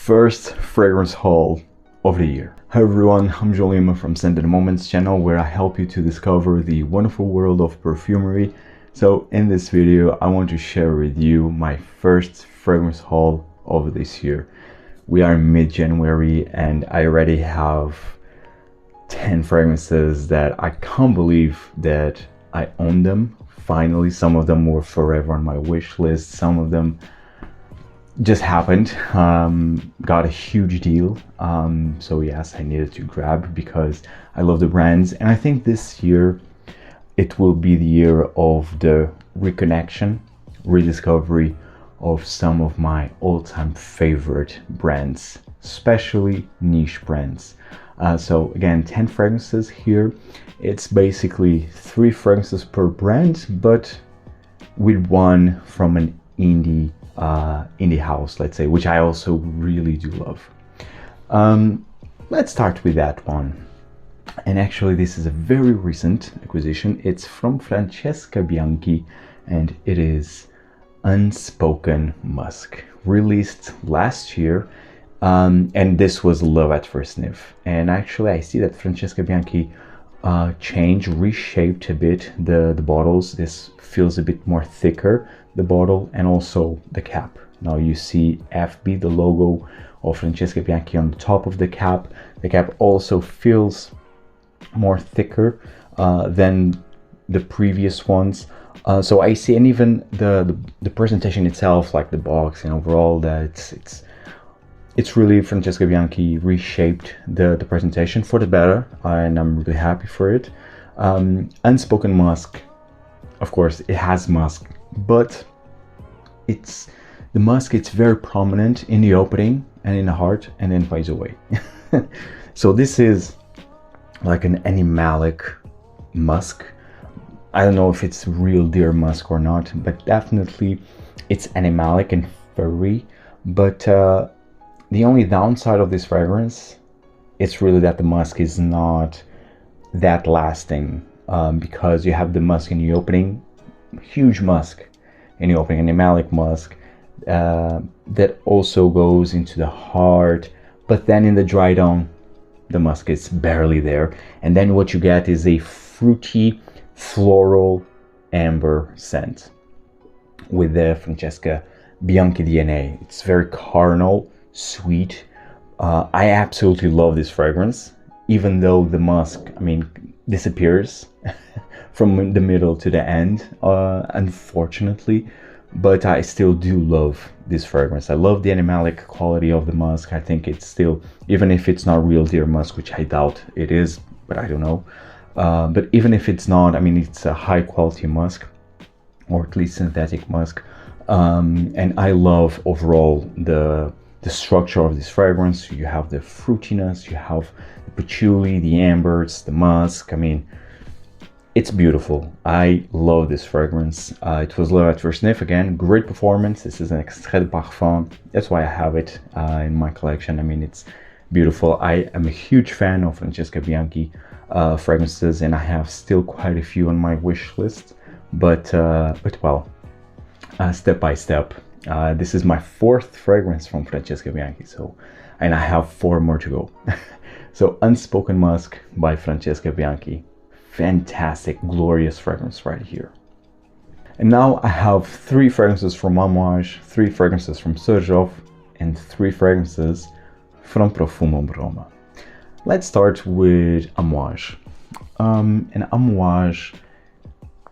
first fragrance haul of the year. Hi everyone, I'm Julian from Scented Moments channel, where I help you to discover the wonderful world of perfumery. So in this video, I want to share with you my first fragrance haul of this year. We are in mid-January and I already have 10 fragrances that I can't believe that I own them. Finally, some of them were forever on my wish list. Some of them just happened. Got a huge deal. So yes, I needed to grab because I love the brands. And I think this year it will be the year of the reconnection, rediscovery of some of my all-time favorite brands, especially niche brands. So again, 10 fragrances here. It's basically 3 fragrances per brand, but with one from an indie house, let's say, which I also really do love. Let's start with that one. And actually, this is a very recent acquisition. It's from Francesca Bianchi, and it is Unspoken Musk, released last year. And this was love at first sniff. And actually, I see that Francesca Bianchi reshaped a bit the bottles. This feels a bit more thicker, the bottle, and also the cap. Now you see FB, the logo of Francesca Bianchi, on the top of the cap. The cap also feels more thicker than the previous ones. So I see, and even the presentation itself, like the box and overall, that it's really Francesca Bianchi reshaped the presentation for the better, and I'm really happy for it. Unspoken Musk, of course, it has musk, but the musk, it's very prominent in the opening and in the heart, and then fades away. So this is like an animalic musk. I don't know if it's real deer musk or not, but definitely it's animalic and furry. But the only downside of this fragrance, it's really that the musk is not that lasting, because you have the musk in the opening, huge musk in the opening, animalic musk, that also goes into the heart, but then in the dry down, the musk is barely there. And then what you get is a fruity, floral, amber scent with the Francesca Bianchi DNA. It's very carnal, sweet. I absolutely love this fragrance, even though the musk, disappears from the middle to the end, unfortunately, but I still do love this fragrance. I love the animalic quality of the musk. I think it's still, even if it's not real deer musk, which I doubt it is, but I don't know. But even if it's not, it's a high quality musk, or at least synthetic musk. And I love overall the structure of this fragrance. You have the fruitiness, you have the patchouli, the ambers, the musk. It's beautiful. I love this fragrance. It was love at first sniff. Again, great performance. This is an Extrait de Parfum. That's why I have it in my collection. It's beautiful. I am a huge fan of Francesca Bianchi fragrances, and I have still quite a few on my wish list. But well, step by step. This is my 4th fragrance from Francesca Bianchi, and I have 4 more to go. So Unspoken Musk by Francesca Bianchi. Fantastic, glorious fragrance right here. And now I have 3 fragrances from Amouage, 3 fragrances from Xerjoff, and 3 fragrances from Profumum Roma. Let's start with Amouage. And Amouage,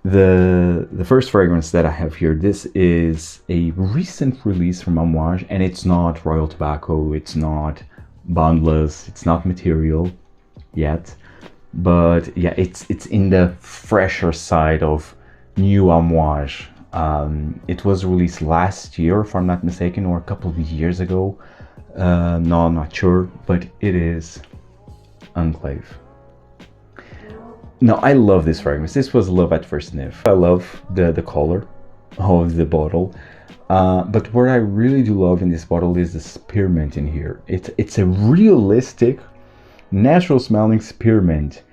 the first fragrance that I have here, this is a recent release from Amouage, and it's not Royal Tobacco, it's not Boundless, it's not Material yet. But yeah, it's in the fresher side of new Amouage. It was released last year, if I'm not mistaken, or a couple of years ago. No, I'm not sure, but it is Enclave. Now, I love this fragrance. This was love at first sniff. I love the color of the bottle. But what I really do love in this bottle is the spearmint in here. It's a realistic, natural smelling spearmint.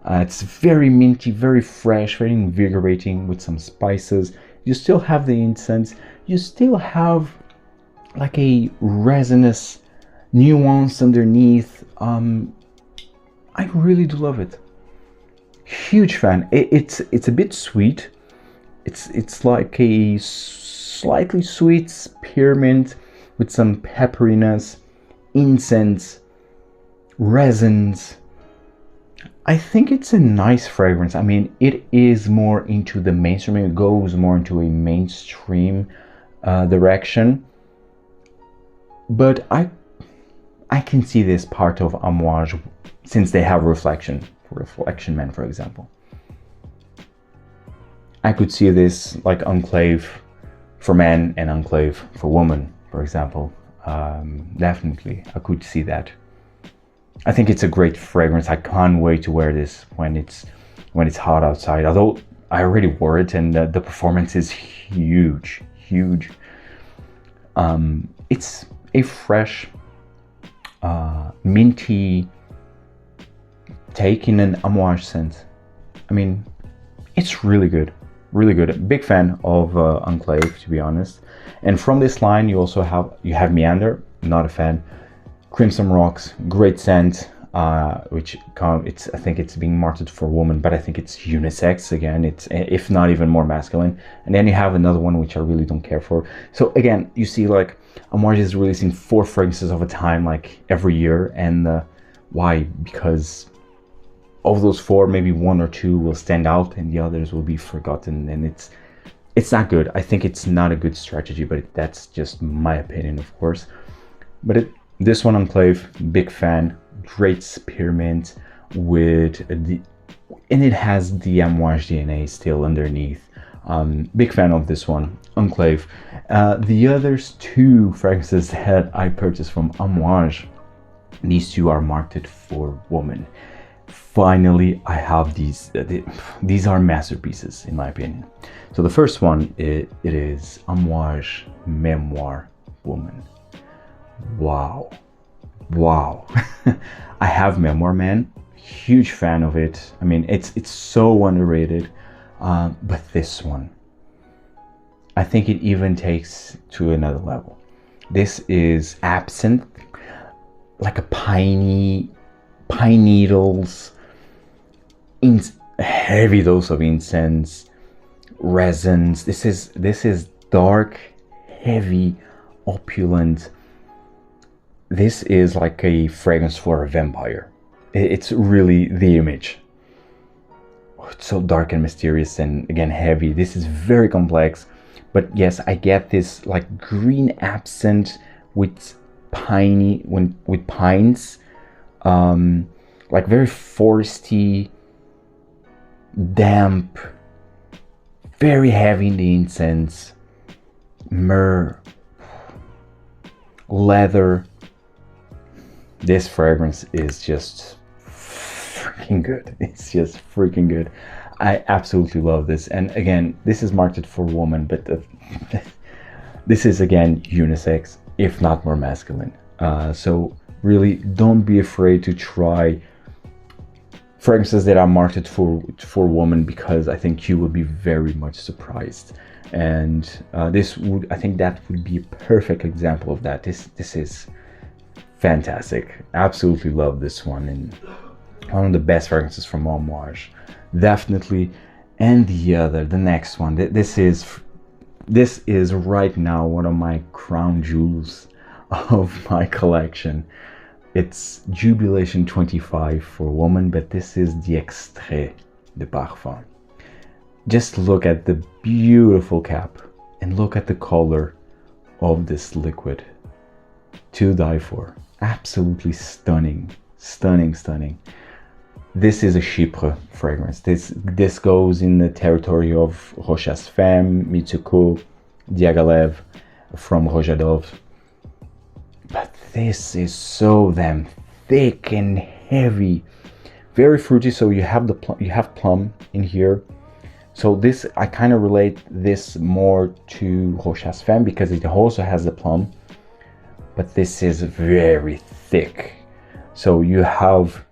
It's very minty, very fresh, very invigorating with some spices. You still have the incense. You still have like a resinous nuance underneath. I really do love it. Huge fan. It's a bit sweet. It's like a slightly sweet spearmint with some pepperiness, incense, resins. I think it's a nice fragrance. I mean, it is more into the mainstream. It goes more into a mainstream direction. But I can see this part of Amouage since they have Reflection Man, for example. I could see this like Enclave for men and Enclave for women, for example. Definitely, I could see that. I think it's a great fragrance. I can't wait to wear this when it's hot outside. Although I already wore it, and the performance is huge. It's a fresh, minty take in an Amouage scent. I mean, it's really good. Big fan of Enclave, to be honest. And from this line, you also have Meander. Not a fan. Crimson Rocks, great scent. I think it's being marketed for women, but I think it's unisex again. It's, if not even more masculine. And then you have another one which I really don't care for. So again, you see, like, Amouage is releasing 4 fragrances of a time, like every year. And why? Because of those 4, maybe 1 or 2 will stand out, and the others will be forgotten. And it's not good. I think it's not a good strategy, but that's just my opinion, of course. But this one, Enclave, big fan. Great spearmint and it has the Amouage DNA still underneath. Big fan of this one, Enclave. The others 2 fragrances that I purchased from Amouage, these 2 are marketed for women. Finally, I have these. These are masterpieces, in my opinion. So the first one, it is Amouage Memoir Woman. Wow. I have Memoir, man. Huge fan of it. I mean, it's so underrated. But this one, I think it even takes to another level. This is absinthe, like a pine needles, heavy dose of incense, resins. This is dark, heavy, opulent. This is like a fragrance for a vampire. It's really the image. It's so dark and mysterious, and again heavy. This is very complex, but yes, I get this like green absinthe with pines, like very foresty, damp, very heavy in the incense, myrrh, leather. This fragrance is just freaking good. It's just freaking good. I absolutely love this. And again, this is marketed for women, but this is again unisex, if not more masculine. So really, don't be afraid to try fragrances that are marketed for women, because I think you will be very much surprised. And I think that would be a perfect example of that. This is fantastic. Absolutely love this one, and one of the best fragrances from Amouage, definitely. And the next one, this is right now one of my crown jewels of my collection. It's Jubilation 25 for women, but this is the Extrait de Parfum. Just look at the beautiful cap and look at the color of this liquid. To die for. Absolutely stunning. This is a Chypre fragrance. This goes in the territory of Rochas Femme, Mitsuko, Diaghilev, from Rojadov. But this is so damn thick and heavy, very fruity. So you have plum in here. So this, I kind of relate this more to Rochas Femme because it also has the plum. But this is very thick. So you have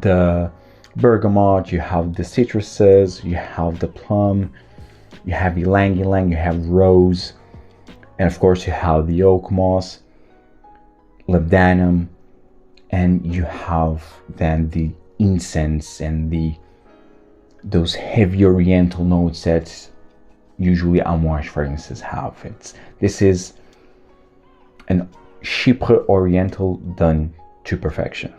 the bergamot, you have the citruses, you have the plum, you have ylang ylang, you have rose, and of course you have the oak moss. labdanum, and you have then the incense and those heavy oriental notes that usually Amouage fragrances have. This is an Chypre oriental done to perfection,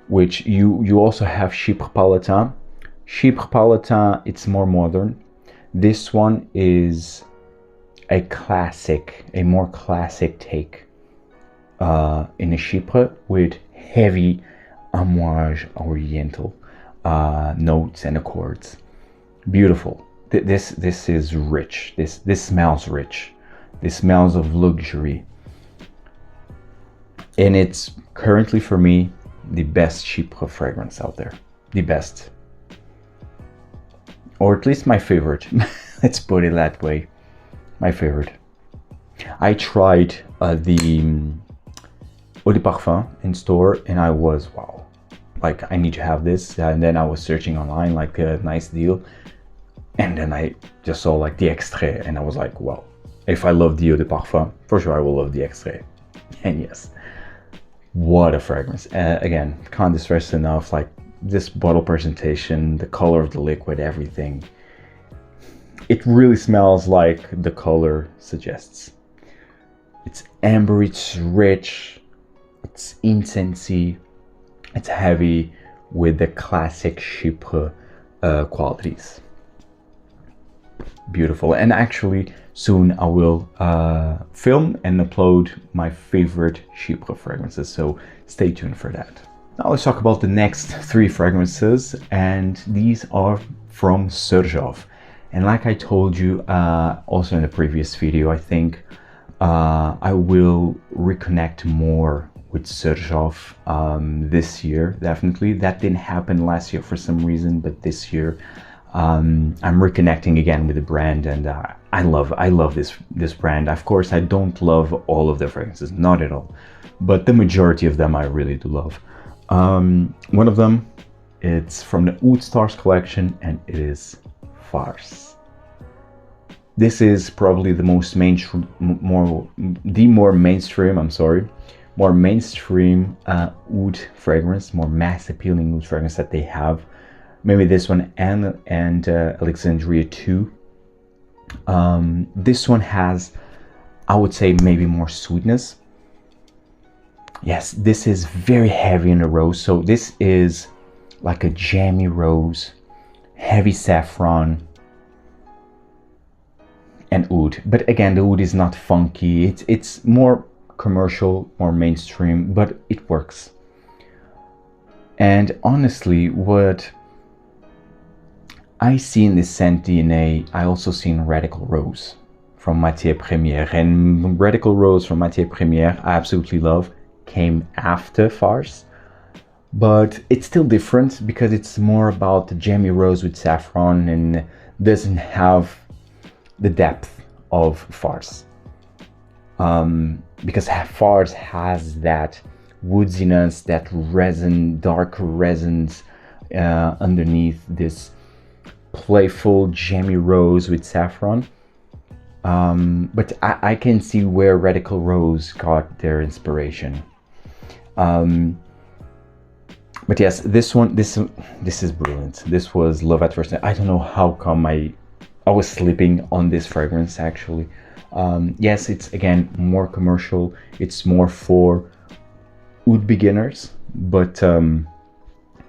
which you also have Chypre Palatin. Chypre Palatin, it's more modern. This one is a classic, a more classic take in a Chypre with heavy Amouage oriental notes and accords. Beautiful. This is rich. This smells rich. This smells of luxury. And it's currently, for me, the best Chypre fragrance out there. The best. Or at least my favorite. Let's put it that way. My favorite. I tried the Eau de Parfum in store, and I was, wow. Like, I need to have this. And then I was searching online, like a nice deal. And then I just saw like the Extrait, and I was like, wow. If I love the Eau de Parfum, for sure I will love the Extrait. And yes. What a fragrance. Again, can't stress enough, like this bottle presentation, the color of the liquid, everything. It really smells like the color suggests. It's amber, it's rich, it's incensey, it's heavy with the classic Chypre qualities. Beautiful. And actually soon I will film and upload my favorite Chypre fragrances, so stay tuned for that. Now let's talk about the next 3 fragrances, and these are from Xerjoff. And like I told you also in the previous video, I think I will reconnect more with Xerjoff this year, definitely. That didn't happen last year for some reason, but this year I'm reconnecting again with the brand, and I love this brand. Of course, I don't love all of their fragrances, not at all, but the majority of them I really do love. One of them, it's from the Oud Stars collection, and it is Fars. This is probably the most mainstream, more mainstream oud fragrance, more mass appealing oud fragrance that they have. Maybe this one and Alexandria II. This one has, I would say, maybe more sweetness. Yes, this is very heavy in the rose. So this is like a jammy rose, heavy saffron, and oud. But again, the oud is not funky. It's more commercial, more mainstream, but it works. And honestly, what I see in this scent DNA, I also see in Radical Rose from Matière Première. And Radical Rose from Matière Première, I absolutely love. Came after Fars, but it's still different because it's more about the jammy rose with saffron and doesn't have the depth of Fars. Because Fars has that woodiness, that resin, dark resins underneath this playful jammy rose with saffron. But I can see where Radical Rose got their inspiration. But yes, this is brilliant. This was love at first sight. I don't know how come I was sleeping on this fragrance actually. Yes, it's again more commercial. It's more for oud beginners, but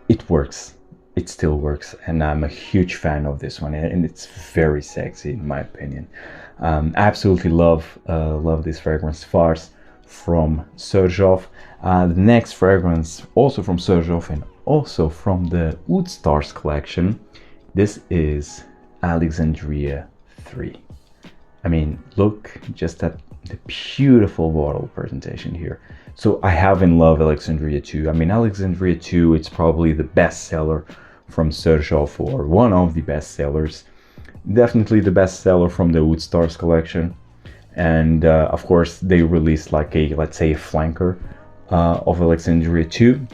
it works. It still works, and I'm a huge fan of this one, and it's very sexy in my opinion. Absolutely love this fragrance, Fars from Xerjoff. The next fragrance, also from Xerjoff and also from the Oud Stars collection, this is Alexandria III. I mean, look just at the beautiful bottle presentation here. So I have in love Alexandria II. I mean, Alexandria II, it's probably the best seller from Xerjoff, or one of the best sellers. Definitely the best seller from the Oud Stars collection. And of course, they released like a, let's say, a flanker of Alexandria II.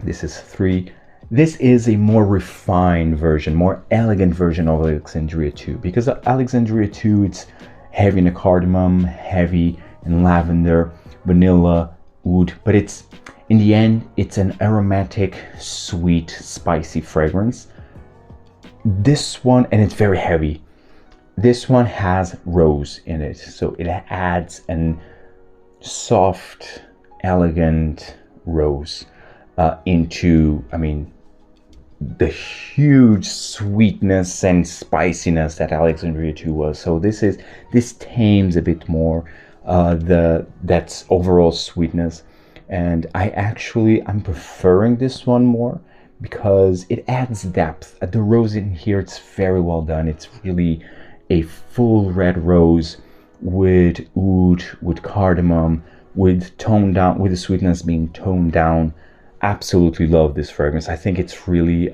This is 3. This is a more refined version, more elegant version of Alexandria II, because Alexandria II, it's heavy in the cardamom, heavy in lavender, vanilla, oud, but it's, in the end, it's an aromatic, sweet, spicy fragrance. This one, and it's very heavy. This one has rose in it, so it adds an soft, elegant rose into, I mean, the huge sweetness and spiciness that Alexandria II was. So this tames a bit more that's overall sweetness, and I'm preferring this one more because it adds depth. The rose in here, it's very well done. It's really a full red rose with oud, with cardamom, with the sweetness being toned down. Absolutely love this fragrance. I think it's really,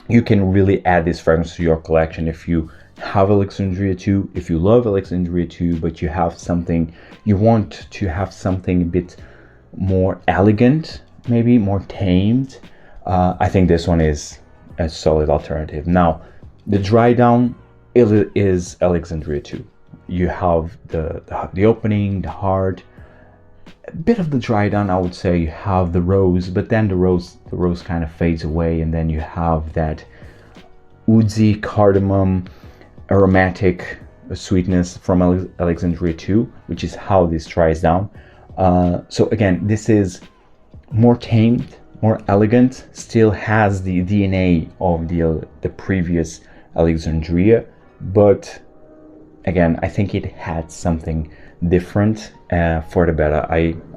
you can really add this fragrance to your collection if you have Alexandria II, if you love Alexandria II, but you want to have something a bit more elegant, maybe more tamed. I think this one is a solid alternative. Now, the dry down is Alexandria II. You have the opening, the heart, a bit of the dry down. I would say you have the rose, but then the rose kind of fades away, and then you have that woodsy cardamom aromatic sweetness from Alexandria II, which is how this dries down. So again, this is more tamed, more elegant, still has the DNA of the previous Alexandria, but again, I think it had something different for the better.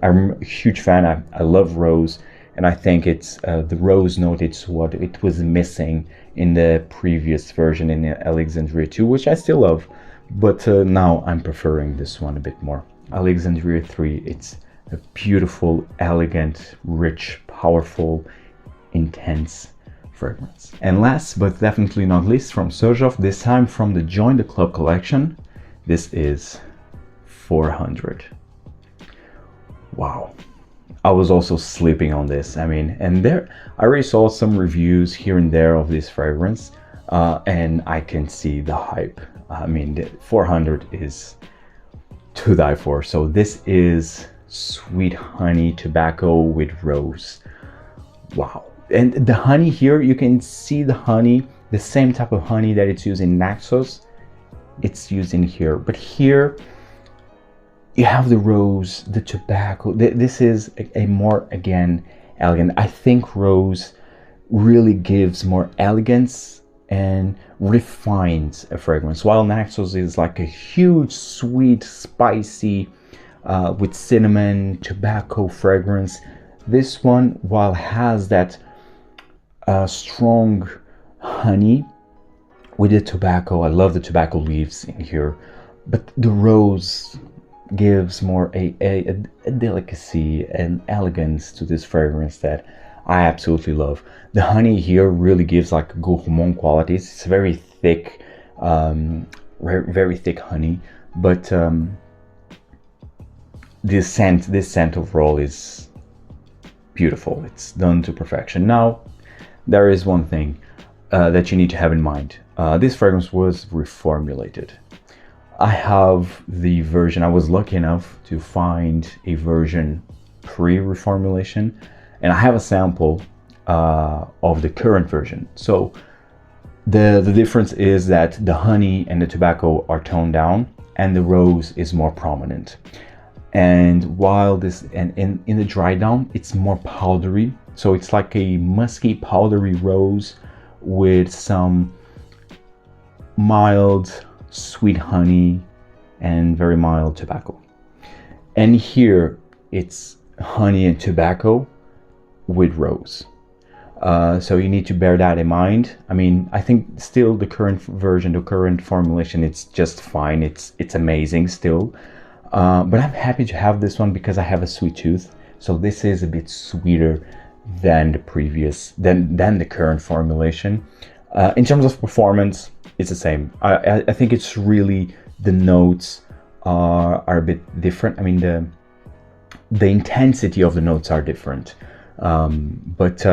I'm a huge fan. I love rose, and I think it's the rose note. It's what it was missing in the previous version in Alexandria II, which I still love, but now I'm preferring this one a bit more. Alexandria III. It's a beautiful, elegant, rich, powerful, intense fragrance. And last but definitely not least, from Xerjoff, this time from the Join the Club collection, this is 400. Wow. I was also sleeping on this. I mean, and I already saw some reviews here and there of this fragrance, and I can see the hype. I mean, the 400 is to die for. So this is sweet honey tobacco with rose. Wow. And the honey here, you can see the honey, the same type of honey that it's used in Naxos, it's used in here. But here, you have the rose, the tobacco. This is a more, again, elegant. I think rose really gives more elegance and refines a fragrance, while Naxos is like a huge, sweet, spicy, with cinnamon, tobacco fragrance. This one, while has that strong honey with the tobacco, I love the tobacco leaves in here, but the rose gives more a delicacy and elegance to this fragrance that I absolutely love. The honey here really gives like gourmand qualities. It's very thick, very thick honey, but this scent overall is beautiful. It's done to perfection. Now, there is one thing that you need to have in mind. This fragrance was reformulated. I have the version, I was lucky enough to find a version pre-reformulation, and I have a sample of the current version. So the difference is that the honey and the tobacco are toned down and the rose is more prominent. And while this, and in the dry down, it's more powdery. So it's like a musky, powdery rose with some mild, sweet honey and very mild tobacco. And here it's honey and tobacco with rose. So you need to bear that in mind. I mean, I think still the current version, the current formulation, it's just fine. It's amazing still. But I'm happy to have this one because I have a sweet tooth. So this is a bit sweeter than the previous, than the current formulation. In terms of performance, it's the same. I think it's really, the notes are a bit different. I mean, the intensity of the notes are different. But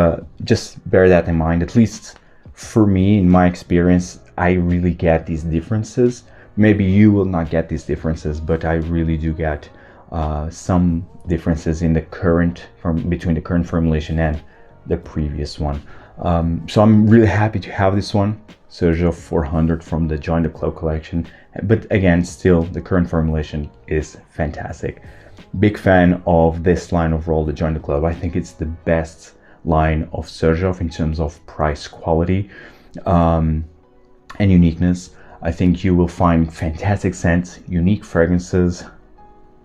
just bear that in mind. At least for me, in my experience, I really get these differences. Maybe you will not get these differences, but I really do get some differences in the current between the current formulation and the previous one. So I'm really happy to have this one, Xerjoff 400 from the Join the Club collection. But again, still the current formulation is fantastic. Big fan of this line overall, the Join the Club. I think it's the best line of Xerjoff in terms of price, quality, and uniqueness. I think you will find fantastic scents, unique fragrances,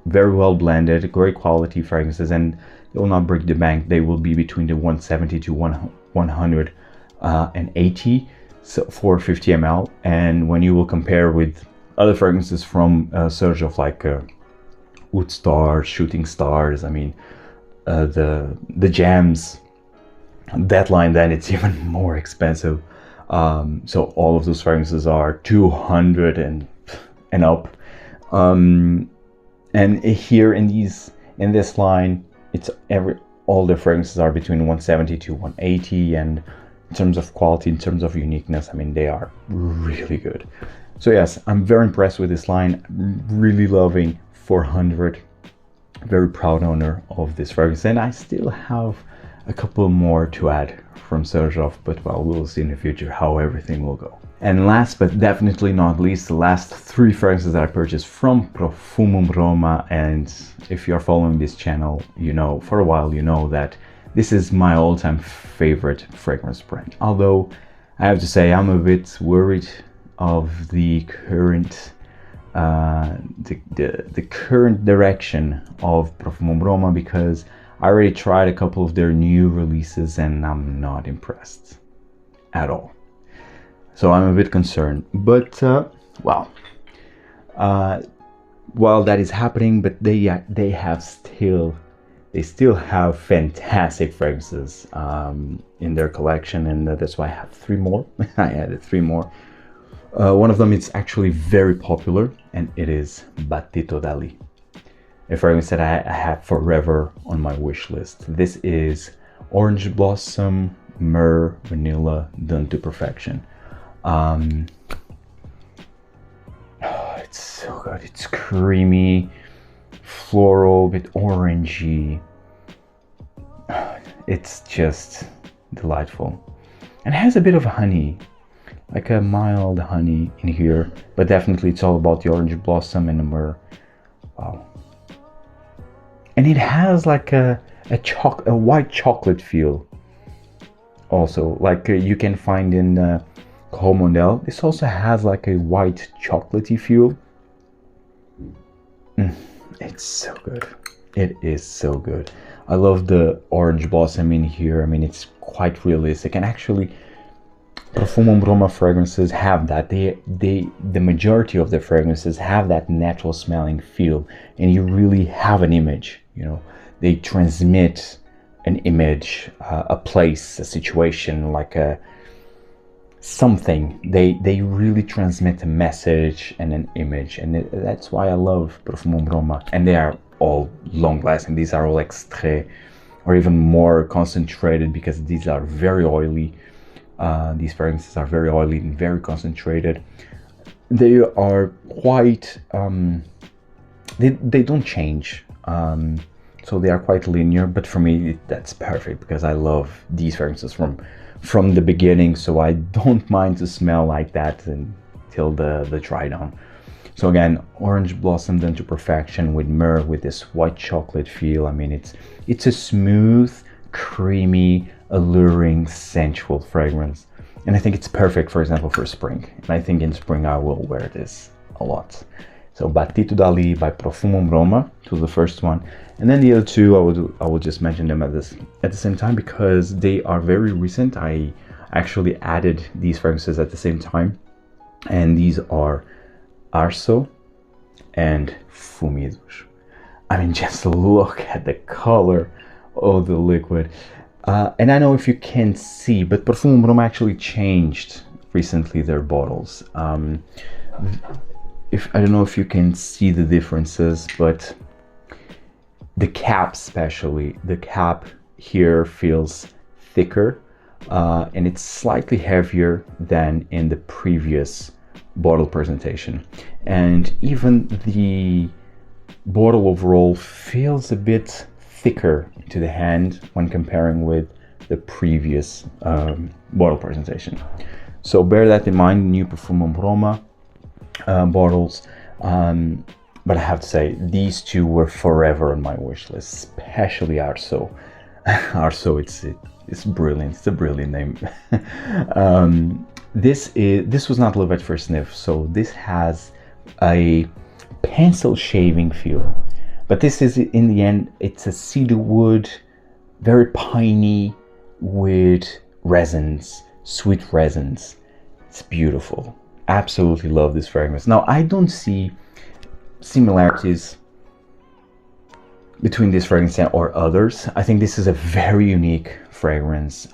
very well blended, great quality fragrances, and they will not break the bank. They will be between the 170 to 180 so for 50 ml. And when you will compare with other fragrances from Xerjoff, like Wood Stars, Shooting Stars, I mean, the Gems, that line, then it's even more expensive. So all of those fragrances are 200 and up. And here in this line, it's all the fragrances are between 170 to 180, and in terms of quality, in terms of uniqueness, I mean, they are really good. So yes, I'm very impressed with this line. Really loving 400. Very proud owner of this fragrance, and I still have a couple more to add from Xerjoff, but well, we'll see in the future how everything will go. And last but definitely not least, the last 3 fragrances that I purchased from Profumum Roma. And if you're following this channel, you know, for a while, you know that this is my all-time favorite fragrance brand. Although I have to say I'm a bit worried of the current the current direction of Profumum Roma, because I already tried a couple of their new releases and I'm not impressed at all. So I'm a bit concerned, but well, while that is happening, but they still have fantastic fragrances in their collection, and that's why I have 3 more. I added 3 more. One of them is actually very popular, and it is Battito Dali, a fragrance that I have forever on my wish list. This is Orange Blossom, Myrrh, Vanilla, done to perfection. It's so good. It's creamy, floral, a bit orangey. It's just delightful. And it has a bit of honey, like a mild honey in here, but definitely it's all about the orange blossom and the myrrh. Wow. And it has like a white chocolate feel also, like you can find in Comondel. This also has like a white chocolatey feel. It's so good. It is so good. I love the orange blossom in here. I mean, it's quite realistic, and actually Profumum Roma fragrances have that. The majority of the fragrances have that natural smelling feel, and you really have an image, you know. They transmit an image, a place, a situation, like something. They really transmit a message and an image, and that's why I love Profumum Roma. And they are all long lasting. These are all Extrait, or even more concentrated, because these are very oily. These fragrances are very oily and very concentrated. They are quite they don't change, so they are quite linear, but for me that's perfect, because I love these fragrances from the beginning, so I don't mind to smell like that until the dry down. So again, orange blossom done to perfection with myrrh, with this white chocolate feel. I mean, it's a smooth, creamy, alluring, sensual fragrance, and I think it's perfect, for example, for spring. And I think in spring I will wear this a lot. So Battito Dali by Profumum Roma was the first one, and then the other 2 I will just mention them at the same time, because they are very recent. I actually added these fragrances at the same time, and these are Arso and Fumidus. I mean, just look at the color of the liquid. And I know if you can't see, but Profumum Roma actually changed recently their bottles. I don't know if you can see the differences, but the cap, especially the cap here, feels thicker, and it's slightly heavier than in the previous bottle presentation. And even bottle overall feels a bit thicker to the hand when comparing with the previous bottle presentation. So bear that in mind, new Profumum Roma bottles. But I have to say, these two were forever on my wish list, especially Arso. Arso, it's brilliant. It's a brilliant name. This was not love at first sniff, so this has a pencil shaving feel, but this is, in the end, it's a cedar wood, very piney, with resins, sweet resins. It's beautiful. Absolutely love this fragrance. Now, I don't see similarities between this fragrance or others. I think this is a very unique fragrance.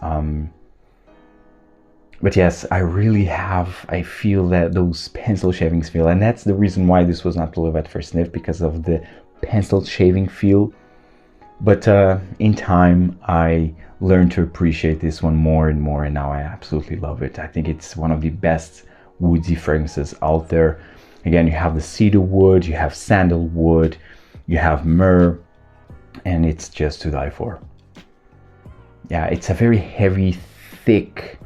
But yes, I feel that those pencil shavings feel, and that's the reason why this was not love at first sniff, because of the pencil shaving feel. But in time, I learned to appreciate this one more and more, and now I absolutely love it. I think it's one of the best woodsy fragrances out there. Again, you have the cedar wood, you have sandalwood, you have myrrh, and it's just to die for. Yeah, it's a very heavy, thick,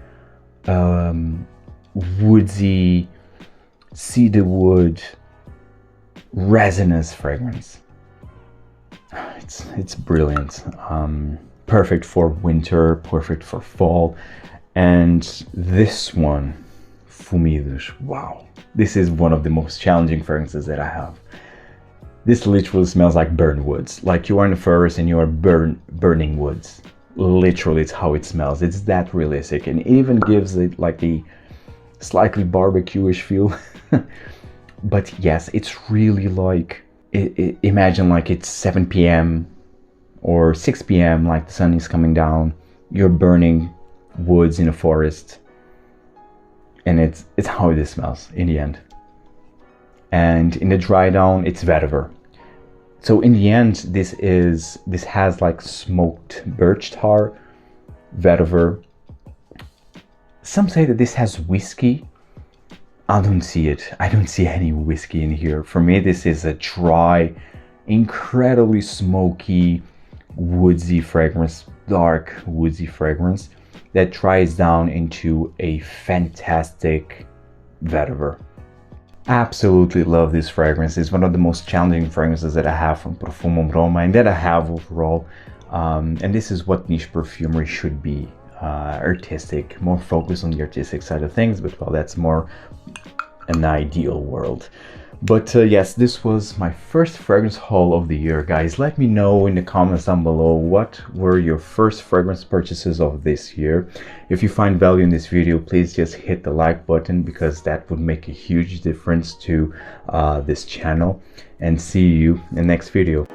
woodsy, cedar wood, resinous fragrance. It's brilliant. Perfect for winter, perfect for fall. And this one, Fumidus, wow. This is one of the most challenging fragrances that I have. This literally smells like burned woods. Like you are in the forest and you are burning woods. Literally, it's how it smells. It's that realistic, and it even gives it like a slightly barbecue-ish feel. But yes, it's really like, imagine like it's 7 p.m. or 6 p.m. like the sun is coming down. You're burning woods in a forest, and it's how it smells in the end. And in the dry down, it's vetiver. So in the end, this has like smoked birch tar, vetiver. Some say that this has whiskey. I don't see it. I don't see any whiskey in here. For me, this is a dry, incredibly smoky, woodsy fragrance, dark woodsy fragrance that dries down into a fantastic vetiver. Absolutely love this fragrance. It's one of the most challenging fragrances that I have from Profumum Roma and that I have overall. And this is what niche perfumery should be. Artistic, more focused on the artistic side of things, but well, that's more an ideal world. But yes, this was my first fragrance haul of the year, guys. Let me know in the comments down below what were your first fragrance purchases of this year. If you find value in this video, please just hit the like button, because that would make a huge difference to this channel. And see you in the next video.